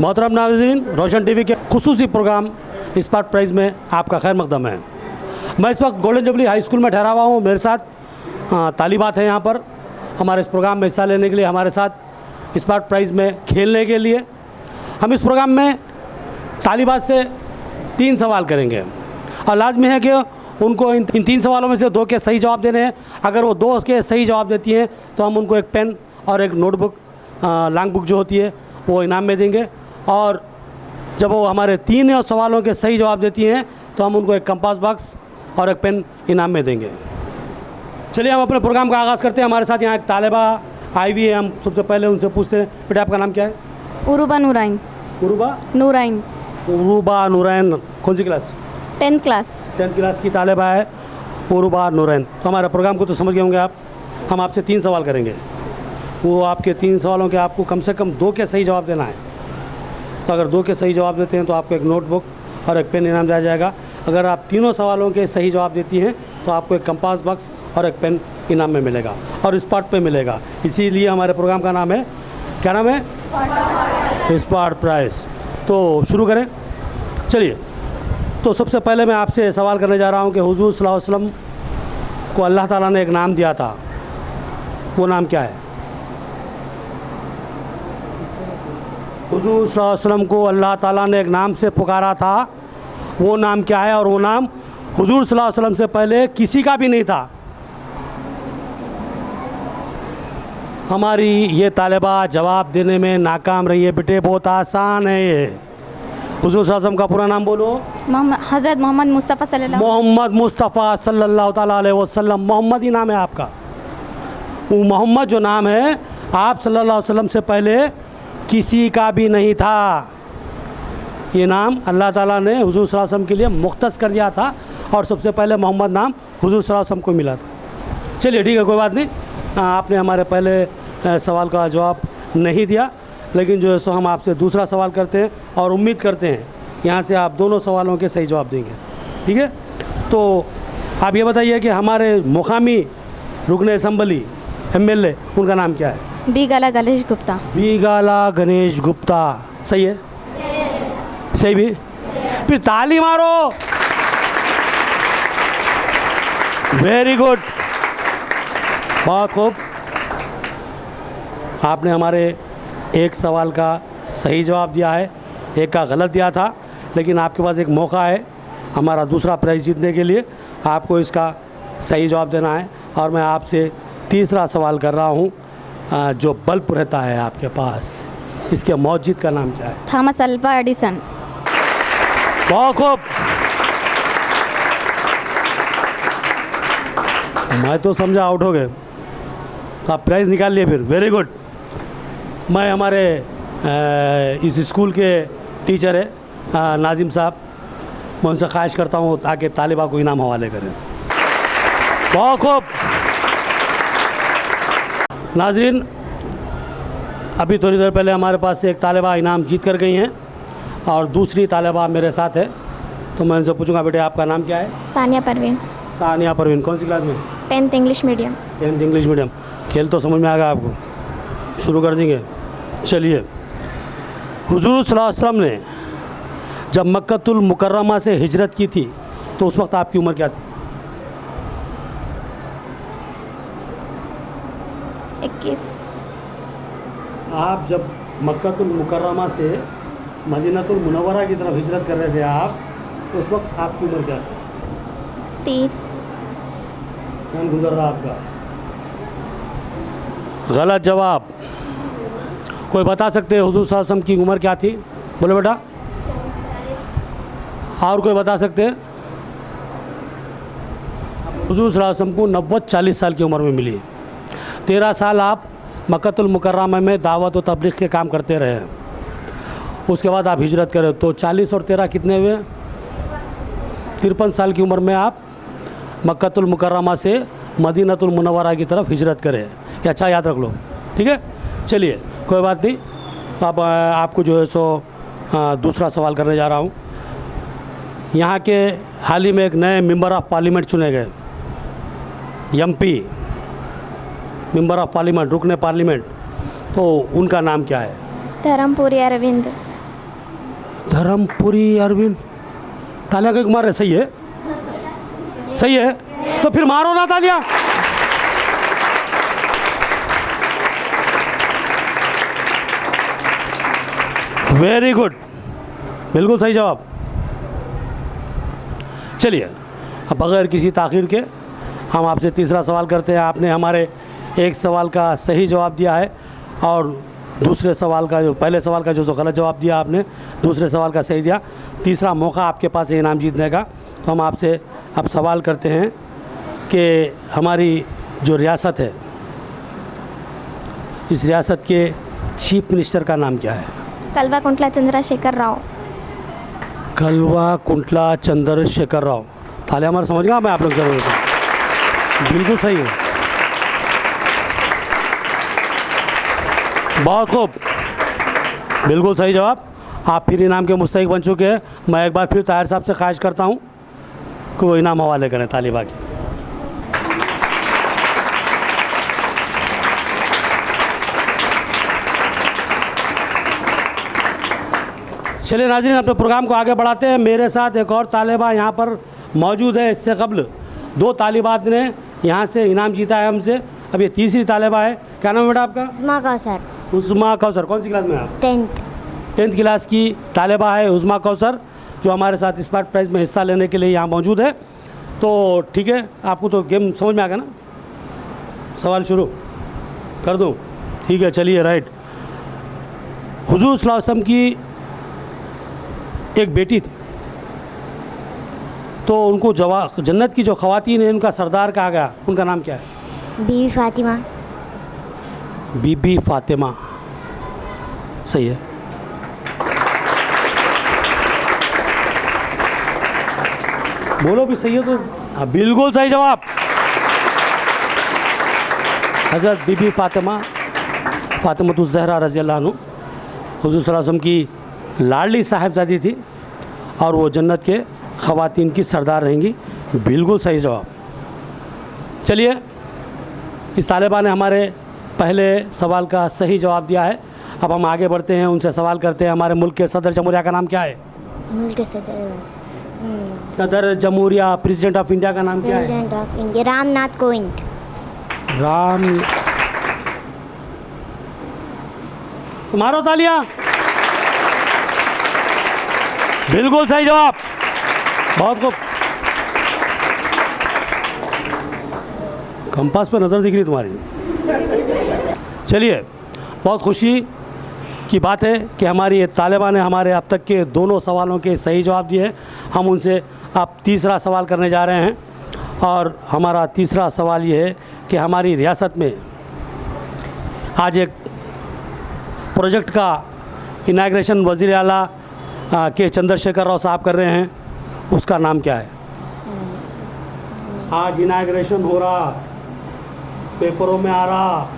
मोहतरम नाज़रीन, रोशन टीवी के खुसूसी प्रोग्राम स्पार्क प्राइज़ में आपका खैर मकदम है। मैं इस वक्त गोल्डन जुबली हाई स्कूल में ठहरा हुआ हूँ। मेरे साथ तालिबात हैं यहाँ पर हमारे इस प्रोग्राम में हिस्सा लेने के लिए, हमारे साथ स्पार्क प्राइज़ में खेलने के लिए। हम इस प्रोग्राम में तालिबात से 3 सवाल करेंगे और लाजमी है कि उनको इन 3 सवालों में से 2 के सही जवाब देने हैं। अगर वो 2 के सही जवाब देती हैं तो हम उनको एक पेन और एक नोटबुक, लॉन्ग बुक जो होती है वो इनाम में देंगे। और जब वो हमारे 3 सवालों के सही जवाब देती हैं तो हम उनको एक कंपास बॉक्स और एक पेन इनाम में देंगे। चलिए हम अपने प्रोग्राम का आगाज़ करते हैं। हमारे साथ यहाँ एक तालिबा आई हुई है। हम सबसे पहले उनसे पूछते हैं, बेटा आपका नाम क्या है? उरुबा नूराइन। उरुबा नूराइन। उरुबा नूराइन। कौन सी class? 10th class. 10th class की तालिबा है उरुबा नूराइन। तो हमारे प्रोग्राम को तो समझ गए होंगे आप। हम आपसे 3 सवाल करेंगे। वो आपके 3 सवालों के आपको कम से कम 2 के सही जवाब देना है। तो अगर 2 के सही जवाब देते हैं तो आपको एक नोटबुक और एक पेन इनाम दिया जाएगा। अगर आप 3 सवालों के सही जवाब देती हैं तो आपको एक कंपास बॉक्स और एक पेन इनाम में मिलेगा और स्पॉट पे मिलेगा। इसीलिए हमारे प्रोग्राम का नाम है, क्या नाम है? Spark prize. तो शुरू करें। चलिए, तो सबसे पहले मैं आपसे सवाल करने जा रहा हूँ कि हुजूर सल्लल्लाहु अलैहि वसल्लम को अल्लाह ताला ने एक नाम दिया था, वो नाम क्या है? हुजूर सल्लल्लाहु अलैहि वसल्लम को अल्लाह ताला ने एक नाम से पुकारा था, वो नाम क्या है? और वो नाम हुजूर सल्लल्लाहु अलैहि वसल्लम से पहले किसी का भी नहीं था। हमारी ये तालिबा जवाब देने में नाकाम रही है बेटे, बहुत आसान है ये। हुजूर सल्लल्लाहु अलैहि वसल्लम का पूरा नाम बोलो। हज़रत मोहम्मद मुस्तफ़ा सल्लल्लाहु अलैहि वसल्लम। मोहम्मद ही नाम है आपका। वो मोहम्मद जो नाम है, आप सल्लल्लाहु अलैहि वसल्लम से पहले किसी का भी नहीं था। ये नाम अल्लाह ताला ने हुजूर सल्लल्लाहु अलैहि वसल्लम के लिए मुख्तस कर दिया था और सबसे पहले मोहम्मद नाम हुजूर सल्लल्लाहु अलैहि वसल्लम को मिला था। चलिए ठीक है, कोई बात नहीं। आपने हमारे पहले सवाल का जवाब नहीं दिया, लेकिन जो है सो हम आपसे दूसरा सवाल करते हैं और उम्मीद करते हैं यहाँ से आप दोनों सवालों के सही जवाब देंगे। ठीक है, तो आप ये बताइए कि हमारे मुकामी रुकन असम्बली MLA, उनका नाम क्या है? बीगाला गणेश गुप्ता। बीगाला गणेश गुप्ता। सही है? सही भी? फिर ताली मारो। वेरी गुड, बहुत खूब। आपने हमारे एक सवाल का सही जवाब दिया है, एक का गलत दिया था, लेकिन आपके पास एक मौका है हमारा दूसरा प्राइज़ जीतने के लिए। आपको इसका सही जवाब देना है और मैं आपसे तीसरा सवाल कर रहा हूँ। जो बल्ब रहता है आपके पास, इसके मौजूद का नाम क्या है? Thomas Alva Edison. बहुत खूब। मैं तो समझा आउट हो गए, तो आप प्राइज़ निकाल लिए फिर। Very good. मैं हमारे इस स्कूल के टीचर है नाजिम साहब, मैं उनसे ख्वाहिश करता हूँ ताकि तालिबा को इनाम हवाले करें। बहुत खूब। नाजरीन, अभी थोड़ी देर पहले हमारे पास से एक तालिबा इनाम जीत कर गई हैं और दूसरी तालिबा मेरे साथ है। तो मैं उनसे पूछूंगा, बेटे आपका नाम क्या है? सानिया परवीन। सानिया परवीन। कौन सी क्लास में? 10th English medium. 10th English medium. खेल तो समझ में आ गया आपको, शुरू कर देंगे। चलिए, हुजूर सल्लल्लाहु अलैहि वसल्लम ने जब मक्कतुल मुकर्रमा से हिजरत की थी तो उस वक्त आपकी उम्र क्या थी? 21। आप जब मक्कतुल मुकर्रमा से मदीनतुल मुनव्वरा की तरफ हिजरत कर रहे थे आप, तो उस वक्त आपकी उम्र क्या थी? 30। कौन गुजर रहा आपका? गलत जवाब। कोई बता सकते हैं हुजूर सल्लल्लाहु अलैहि वसल्लम की उम्र क्या थी? बोलो बेटा। और कोई बता सकते हैं? हुजूर सल्लल्लाहु अलैहि वसल्लम को नबुव्वत 40 साल की उम्र में मिली। 13 साल आप मक्कतुल मुकर्रमा में दावत और तबलीग के काम करते रहे। उसके बाद आप हिजरत करें, तो 40 और 13 कितने हुए? 53 साल की उम्र में आप मक्कतुल मुकर्रमा से मदीनतुल मुनव्वरा की तरफ हिजरत करें। ये अच्छा याद रख लो, ठीक है। चलिए, कोई बात नहीं। अब आपको जो है सो दूसरा सवाल करने जा रहा हूँ। यहाँ के हाल ही में एक नए मेंबर ऑफ़ पार्लियामेंट चुने गए, MP मेंबर ऑफ़ पार्लियामेंट, रुकने पार्लियामेंट, तो उनका नाम क्या है? धर्मपुरी अरविंद। धर्मपुरी अरविंद, तालियां के मार रहे, सही है, सही है, तो फिर मारो ना तालियां। वेरी गुड, बिल्कुल सही जवाब। चलिए, अब बगैर किसी ताख़ीर के हम आपसे तीसरा सवाल करते हैं। आपने हमारे एक सवाल का सही जवाब दिया है और दूसरे सवाल का जो पहले सवाल का जो गलत जवाब दिया आपने, दूसरे सवाल का सही दिया। तीसरा मौका आपके पास है इनाम जीतने का। तो हम आपसे अब सवाल करते हैं कि हमारी जो रियासत है, इस रियासत के चीफ मिनिस्टर का नाम क्या है? कल्वा कुंटला चंद्रशेखर राव। कल्वा कुंटला चंद्रशेखर राव। थाले हमारा समझ गया मैं आप लोग जरूर, बिल्कुल सही है, बहुत खूब, बिल्कुल सही जवाब। आप फिर इनाम के मुस्तहिक बन चुके हैं। मैं एक बार फिर ताहिर साहब से ख्वाहिश करता हूं कि वो इनाम हवाले करें तालिबा की। चलिए नाज़रीन, अपने प्रोग्राम को आगे बढ़ाते हैं। मेरे साथ एक और तालिबा यहाँ पर मौजूद है। इससे कबल दो तालिबात ने यहाँ से इनाम जीता है हमसे। अब ये तीसरी तालिबा है। क्या नाम है बेटा आपका? उस्मा कौसर। उस्मा कौसर। कौन सी क्लास में हैं आप? 10th क्लास की तालिबा है उस्मा कौसर, जो हमारे साथ स्मार्ट प्राइज़ में हिस्सा लेने के लिए यहाँ मौजूद है। तो ठीक है, आपको तो गेम समझ में आ गया ना? सवाल शुरू कर दूँ? ठीक है, चलिए। राइट, हुजूर सल्लल्लाहु अलैहि वसल्लम की एक बेटी थी, तो उनको जन्नत की जो ख़वातीन है उनका सरदार कहा गया, उनका नाम क्या है? बीबी फातिमा। बीबी फातिमा, सही है। बोलो भी सही है तो। हाँ, बिल्कुल सही जवाब। हज़रत बीबी फातिमा, फातिमा ज़हरा रज़ी अल्लाह अन्हा, हुज़ूर सल्लल्लाहु अलैहि वसल्लम की लाडली साहिबजादी थी और वो जन्नत के ख़वातीन की सरदार रहेंगी। बिल्कुल सही जवाब। चलिए, इस तालिबा ने हमारे पहले सवाल का सही जवाब दिया है। अब हम आगे बढ़ते हैं, उनसे सवाल करते हैं। हमारे मुल्क के सदर जमहूरिया का नाम क्या है? मुल्क के सदर जमहूरिया, प्रेसिडेंट ऑफ इंडिया का नाम क्या है? President of India Ramnath Kovind. Ram, मारो तालियां। बिल्कुल सही जवाब, बहुत खूब। कंपास पर नज़र दिख रही तुम्हारी। चलिए, बहुत खुशी की बात है कि हमारी ये तालिबा ने हमारे अब तक के दोनों सवालों के सही जवाब दिए हैं। हम उनसे अब तीसरा सवाल करने जा रहे हैं और हमारा तीसरा सवाल ये है कि हमारी रियासत में आज एक प्रोजेक्ट का इनाग्रेशन वज़ीर आला के चंद्रशेखर राव साहब कर रहे हैं, उसका नाम क्या है? आज इनाग्रेशन हो रहा, पेपरों में आ रहा,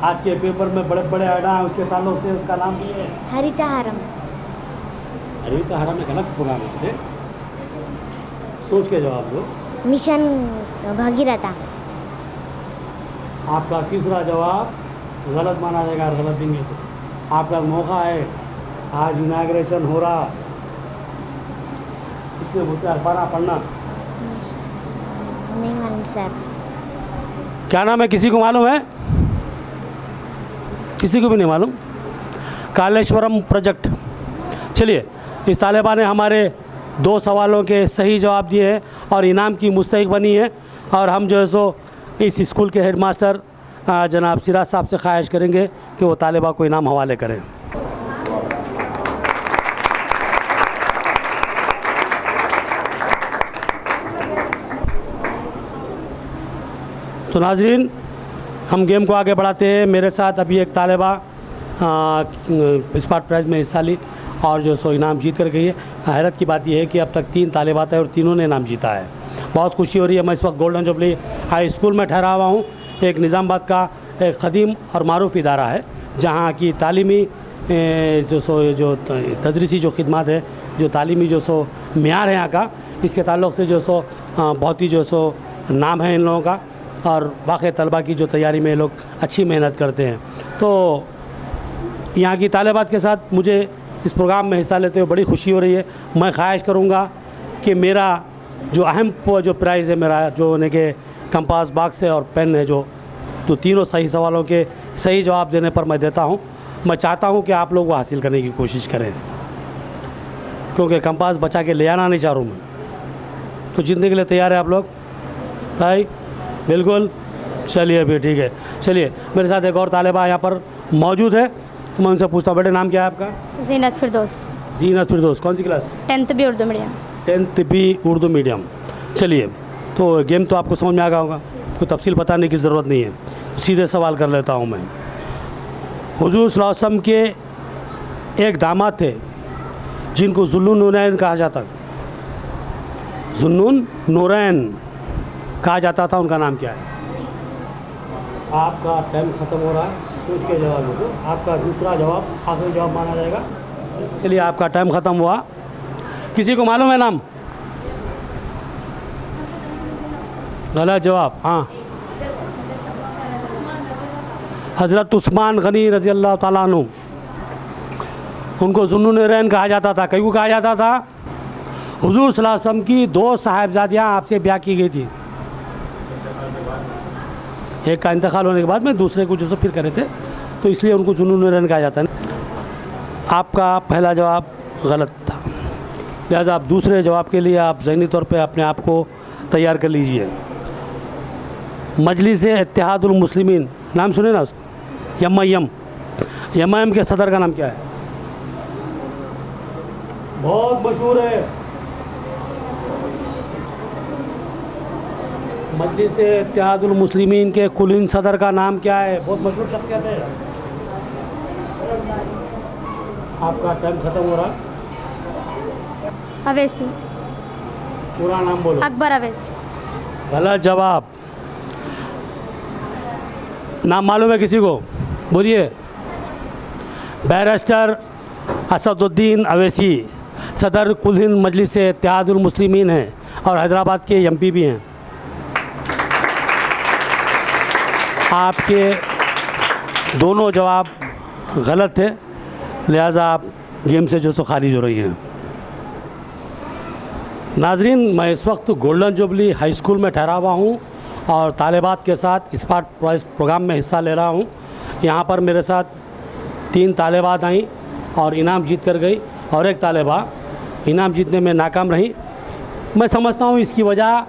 आज के पेपर में बड़े बड़े ऐड हैं उसके ताल्लुक से, उसका नाम भी है हरिता हरम। हरिता हरम एक अलग प्रोग्राम है, सोच के जवाब दो। मिशन भगीरथा। आपका तीसरा जवाब गलत माना जाएगा, गलत देंगे तो। आपका मौका है, आज इनाग्रेशन हो रहा, इसमें बोलते हैं पढ़ना। नहीं मालूम सर। क्या नाम है, किसी को मालूम है? किसी को भी नहीं मालूम। कालेश्वरम प्रोजेक्ट। चलिए, इस तालिबा ने हमारे दो सवालों के सही जवाब दिए हैं और इनाम की मुस्तहिक बनी है। और हम जो है सो इस स्कूल के हेडमास्टर जनाब सिराज साहब से ख्वाहिश करेंगे कि वो तालिबा को इनाम हवाले करें। तो नाजरीन, हम गेम को आगे बढ़ाते हैं। मेरे साथ अभी एक तालिबा स्मार्ट प्राइज़ में हिस्सा ली और जो सो इनाम जीत कर गई है। हैरत की बात यह है कि अब तक 3 तालिबात है और तीनों ने इनाम जीता है। बहुत खुशी हो रही है। मैं इस वक्त गोल्डन जुबली हाई स्कूल में ठहरा हुआ हूँ। एक निज़ामाबाद का एक क़दीम और मारूफ इदारा है, जहाँ की तालीमी जो तदरीसी जो खिदमत है, जो तालीमी जो सो मेयार है यहाँ का, इसके ताल्लुक़ से जो सो बहुत ही जो सो नाम है इन लोगों का और वाक़ई तलबा की जो तैयारी में ये लोग अच्छी मेहनत करते हैं। तो यहाँ की तालिबात के साथ मुझे इस प्रोग्राम में हिस्सा लेते हुए बड़ी खुशी हो रही है। मैं ख्वाहिश करूँगा कि मेरा जो अहम जो प्राइज़ है मेरा, जो यानी कि कंपास बॉक्स है और पेन है, जो तो तीनों सही सवालों के सही जवाब देने पर मैं देता हूँ, मैं चाहता हूँ कि आप लोग वो हासिल करने की कोशिश करें, क्योंकि कंपास बचा के ले आना नहीं चाह रहा हूँ मैं। तो जीतने के लिए तैयार है आप लोग भाई? बिल्कुल। चलिए अभी ठीक है। चलिए, मेरे साथ एक और तालिबा यहाँ पर मौजूद है, तो मैं उनसे पूछता हूँ, बेटे नाम क्या है आपका? जीनत फिरदौस, जीनत फिरदौस। कौन सी class? 10th B Urdu medium. 10th B Urdu medium. चलिए, तो गेम तो आपको समझ में आ गया होगा, कोई तफसील बताने की ज़रूरत नहीं है, सीधे सवाल कर लेता हूँ मैं। हुजूर सल्लल्लाहु अलैहि वसल्लम के एक दामाद थे जिनको ज़ुल्नुन नूरैन कहा जाता, ज़ुल्नुन नूरैन कहा जाता था, उनका नाम क्या है? आपका टाइम ख़त्म हो रहा है, सोच के जवाब दो। आपका दूसरा जवाब आखिरी जवाब माना जाएगा। चलिए, आपका टाइम ख़त्म हुआ। किसी को मालूम है नाम? गलत जवाब। हाँ, हज़रत उस्मान गनी रज़ी अल्लाह ताला अन्हु, उनको ज़ुल्नुन नूरैन कहा जाता था। क्यों कहा जाता था? हुजूर सल्लल्लाहु अलैहि वसल्लम की 2 साहिबजादियाँ आपसे ब्याह की गई थी। एक का इंतकाल होने के बाद में दूसरे को जो फिर करे थे, तो इसलिए उनको ज़ुल्नुन नूरैन कहा जाता है। आपका पहला जवाब गलत था, लिहाजा आप दूसरे जवाब के लिए आप ज़हनी तौर पे अपने आप को तैयार कर लीजिए। मजलिस इत्तेहादुल मुस्लिमीन, नाम सुने ना उसको? यम के सदर का नाम क्या है? बहुत मशहूर है। मजलिस इत्तेहादुल मुस्लिमीन के कुलीन सदर का नाम क्या है? बहुत मशहूर शख्सियत है। आपका टाइम ख़त्म हो रहा। अवैसी। पूरा नाम बोलो। अकबर अवैसी। गलत जवाब। नाम मालूम है किसी को? बोलिए। बैरिस्टर असदुद्दीन अवैसी सदर कुल हिंद मजलिस इत्तेहादुल मुस्लिमीन हैं और हैदराबाद के MP भी हैं। आपके दोनों जवाब गलत थे, लिहाजा आप गेम से जो सो खारिज हो रही हैं। नाजरीन, मैं इस वक्त गोल्डन जुबली हाई स्कूल में ठहरा हुआ हूँ और तालिबात के साथ स्मार्ट प्राइज़ प्रोग्राम में हिस्सा ले रहा हूँ। यहाँ पर मेरे साथ 3 तालिबात आई और इनाम जीत कर गई और एक तालिबा इनाम जीतने में नाकाम रही। मैं समझता हूँ इसकी वजह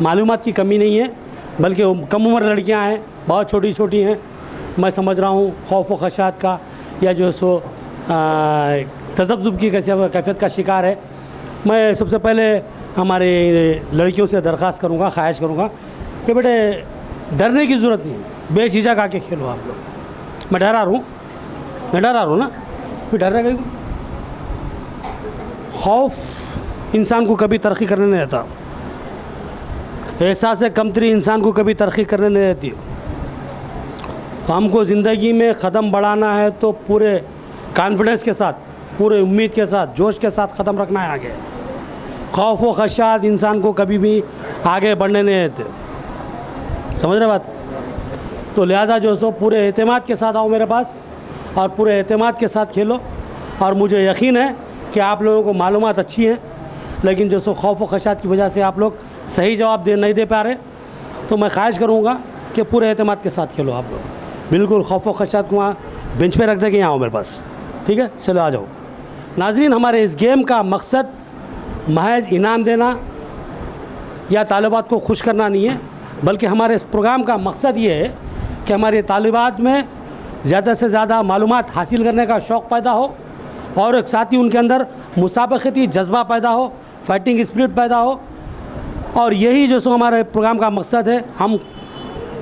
मालूमात की कमी नहीं है, बल्कि कम उम्र लड़कियाँ हैं, बहुत छोटी छोटी हैं। मैं समझ रहा हूँ खौफ व खशात का या जो है सो तज़ब्ज़ुब की कैफियत का शिकार है। मैं सबसे पहले हमारे लड़कियों से दरख्वास्त करूँगा, ख्वाहिश करूँगा कि बेटे डरने की ज़रूरत नहीं है, बेझिझक आके खेलो आप लोग। मैं डरा रहा हूँ ना, फिर डर रहा। खौफ इंसान को कभी तरक्की करने नहीं देता, एहसास कमतरी इंसान को कभी तरक्की करने नहीं देती। तो हमको ज़िंदगी में क़दम बढ़ाना है तो पूरे कॉन्फिडेंस के साथ, पूरे उम्मीद के साथ, जोश के साथ क़दम रखना है आगे। खौफ व खशात इंसान को कभी भी आगे बढ़ने नहीं देते, समझ रहे बात? तो लिहाजा जो सो पूरे एतमाद के साथ आओ मेरे पास और पूरे एतमाद के साथ खेलो। और मुझे यकीन है कि आप लोगों को मालूमात अच्छी हैं, लेकिन जो सो खौफ व खशात की वजह से आप लोग सही जवाब नहीं दे पा रहे। तो मैं ख्वाहिश करूँगा कि पूरे एतमाद के साथ खेलो आप लोग, बिल्कुल खौफ व खशात को वहाँ बेंच पे रख दे के यहाँ आओ मेरे पास, ठीक है? चलो आ जाओ। नाज़रीन, हमारे इस गेम का मकसद महज इनाम देना या तालिबात को खुश करना नहीं है, बल्कि हमारे इस प्रोग्राम का मकसद ये है कि हमारे तालिबात में ज़्यादा से ज़्यादा मालूमात हासिल करने का शौक़ पैदा हो और एक साथ ही उनके अंदर मुसाबक़ती जज्बा पैदा हो, फाइटिंग स्पिरिट पैदा हो। और यही जो सो हमारे प्रोग्राम का मकसद है। हम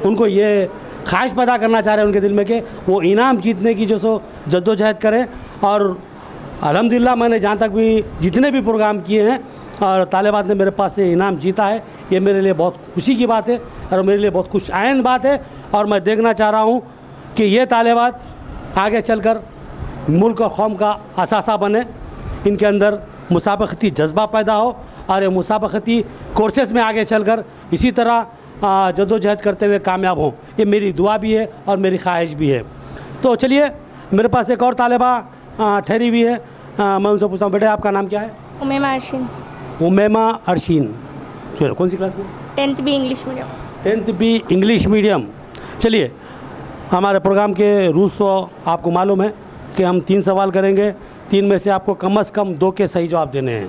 उनको ये ख्वाहिश पैदा करना चाह रहे हैं उनके दिल में कि वो इनाम जीतने की जो सो जद्दोजहद करें। और अल्हम्दुलिल्लाह मैंने जहाँ तक भी जितने भी प्रोग्राम किए हैं और तालिबात ने मेरे पास से इनाम जीता है, ये मेरे लिए बहुत खुशी की बात है और मेरे लिए बहुत खुश आइंद बात है। और मैं देखना चाह रहा हूँ कि ये तालिबात आगे चलकर मुल्क और कौम का असासा बने, इनके अंदर मुसाबक़ती जज्बा पैदा हो और ये मुसाबक़ती कोर्सेज़ में आगे चलकर इसी तरह जद्दोजहद करते हुए कामयाब हों। ये मेरी दुआ भी है और मेरी ख्वाहिश भी है। तो चलिए, मेरे पास एक और तालिबा ठहरी हुई है मैं उनसे पूछता हूँ, बेटे आपका नाम क्या है? उमेमा अर्शिन, उमेमा अर्शीन। चलो, कौन सी क्लास में? 10th B English medium. 10th B English medium. चलिए, हमारे प्रोग्राम के रूल्स तो आपको मालूम है कि हम 3 सवाल करेंगे, 3 में से आपको कम से कम 2 के सही जवाब देने हैं।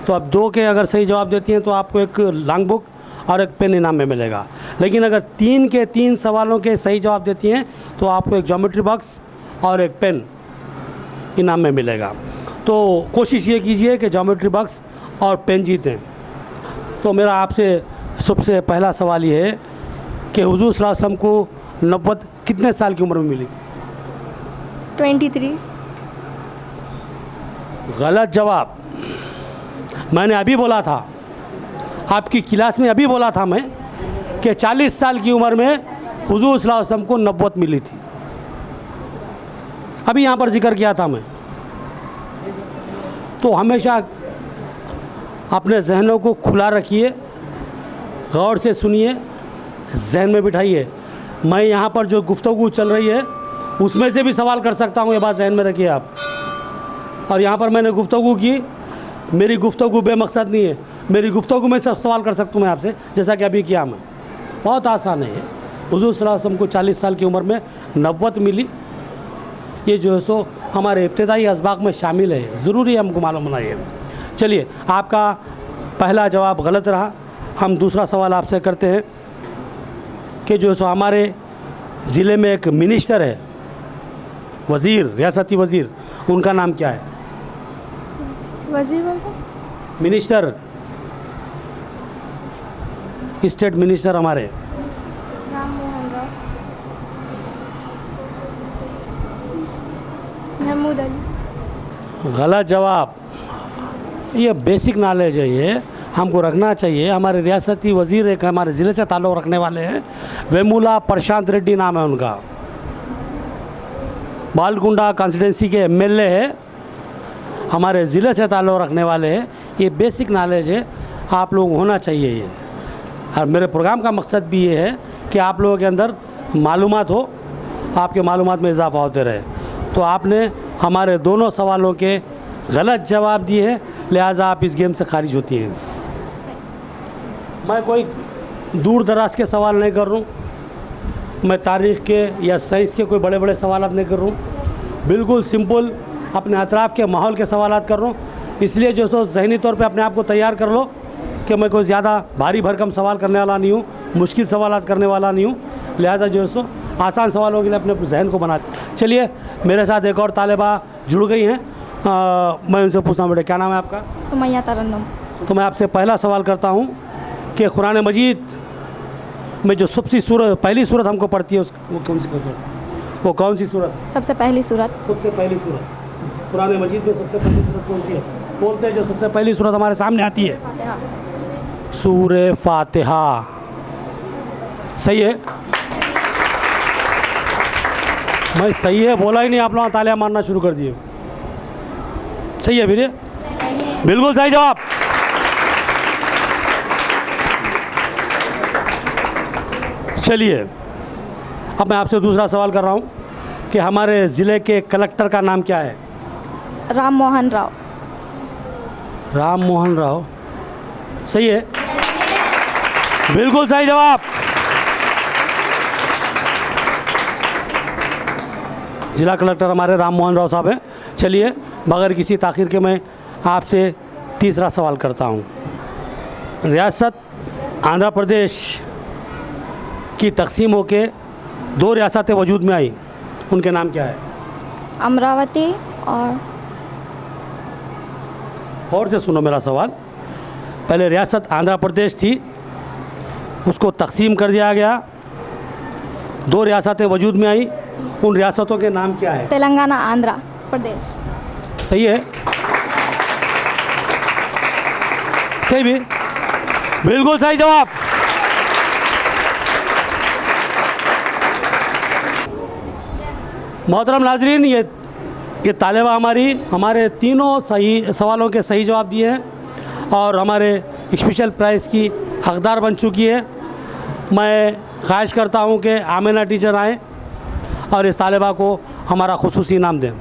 तो अब 2 के अगर सही जवाब देती हैं तो आपको एक लॉन्ग बुक और एक पेन इनाम में मिलेगा। लेकिन अगर 3 के 3 सवालों के सही जवाब देती हैं तो आपको एक ज्योमेट्री बॉक्स और एक पेन इनाम में मिलेगा। तो कोशिश ये कीजिए कि ज्योमेट्री बॉक्स और पेन जीतें। तो मेरा आपसे सबसे पहला सवाल ये है कि हुजूर सल्लल्लाहु अलैहि वसल्लम को नबुव्वत कितने साल की उम्र में मिली? 23। गलत जवाब। मैंने अभी बोला था, आपकी क्लास में अभी बोला था मैं कि 40 साल की उम्र में हुजूर सल्लल्लाहु अलैहि वसल्लम को नबुव्वत मिली थी। अभी यहाँ पर जिक्र किया था मैं। तो हमेशा अपने जहनों को खुला रखिए, गौर से सुनिए, जहन में बिठाइए। मैं यहाँ पर जो गुफ्तगू चल रही है उसमें से भी सवाल कर सकता हूँ, ये बात जहन में रखिए आप। और यहाँ पर मैंने गुफ्तगू की, मेरी गुफ्तगू बेमकसद नहीं है, मेरी गुफ्तगू में सब सवाल कर सकता हूँ मैं आपसे, जैसा कि अभी किया मैं। बहुत आसान है ये। हुजूर सल्लल्लाहु अलैहि वसल्लम को 40 साल की उम्र में नबुव्वत मिली। ये जो है सो हमारे इब्तिदाई असबाक में शामिल है, ज़रूरी है हमको मालूम होना ये। चलिए, आपका पहला जवाब गलत रहा। हम दूसरा सवाल आपसे करते हैं कि जो है सो हमारे ज़िले में एक मिनिस्टर है, वज़ीर, रियासती वज़ीर, उनका नाम क्या है? वजीर बोलते? मिनिस्टर, स्टेट मिनिस्टर हमारे। राम मोहन राव, महमूद अली। गलत जवाब। ये बेसिक नॉलेज है, ये हमको रखना चाहिए। हमारे रियासती वज़ीर एक हमारे ज़िले से ताल्लुक़ रखने वाले हैं, वेमुला प्रशांत रेड्डी नाम है उनका। बालकुंडा कॉन्स्टिट्यूंसी के एमएलए है, हमारे ज़िले से ताल्लुक़ रखने वाले हैं। ये बेसिक नॉलेज है, आप लोग होना चाहिए ये। और मेरे प्रोग्राम का मकसद भी ये है कि आप लोगों के अंदर मालूमात हो, आपके मालूमात में इजाफा होते रहे। तो आपने हमारे दोनों सवालों के गलत जवाब दिए हैं, लिहाजा आप इस गेम से खारिज होती हैं। मैं कोई दूर दराज के सवाल नहीं कर रहा हूँ, मैं तारीख़ के या साइंस के कोई बड़े बड़े सवाल नहीं कर रहा हूँ। बिल्कुल सिंपल अपने अतराफ़ के माहौल के सवाल कर रहा हूँ। इसलिए जो सो ज़हनी तौर पे अपने आप को तैयार कर लो कि मैं कोई ज़्यादा भारी भरकम सवाल करने वाला नहीं हूँ, मुश्किल सवाल करने वाला नहीं हूँ। लिहाजा जो है सो आसान सवालों के लिए अपने जहन को बना। चलिए, मेरे साथ एक और तालिबा जुड़ गई हैं, मैं उनसे पूछता हूँ, बेटे क्या नाम है आपका? सुमैया तरन्नुम। तो मैं आपसे पहला सवाल करता हूँ कि कुरान मजीद में जो सबसे पहली सूरत हमको पढ़ती है वो कौन सी सूरत? सबसे पहली सूरत। सबसे पहली सूरत कुरान मजीद में सबसे पहली सूरत कौन सी है? बोलते हैं जो सबसे पहली सूरत हमारे सामने आती है, फातिहा। सूरे फातिहा। सही है? मैं सही है बोला ही नहीं, आप लोग तालियां मारना शुरू कर दिए। सही है वीरे? बिल्कुल सही जवाब। चलिए, अब मैं आपसे दूसरा सवाल कर रहा हूँ कि हमारे ज़िले के कलेक्टर का नाम क्या है? राम मोहन राव। राम मोहन राव। सही है? बिल्कुल सही जवाब। ज़िला कलेक्टर हमारे राम मोहन राव साहब हैं। चलिए, बगैर किसी ताख़ीर के मैं आपसे तीसरा सवाल करता हूँ। रियासत आंध्र प्रदेश की तकसीम होके 2 रियासतें वजूद में आई, उनके नाम क्या है? अमरावती और से सुनो मेरा सवाल। पहले रियासत आंध्र प्रदेश थी, उसको तकसीम कर दिया गया, 2 रियासतें वजूद में आई, उन रियासतों के नाम क्या है? तेलंगाना, आंध्र प्रदेश। सही है? सही भी? बिल्कुल सही जवाब। मोहतरम नाजरीन, ये तालिबा हमारे तीनों सही सवालों के सही जवाब दिए हैं और हमारे स्पेशल प्राइज़ की हकदार बन चुकी है। मैं ख्वाहिश करता हूँ कि आमिना टीचर आएँ और इस तालिबा को हमारा खुसूसी इनाम दें।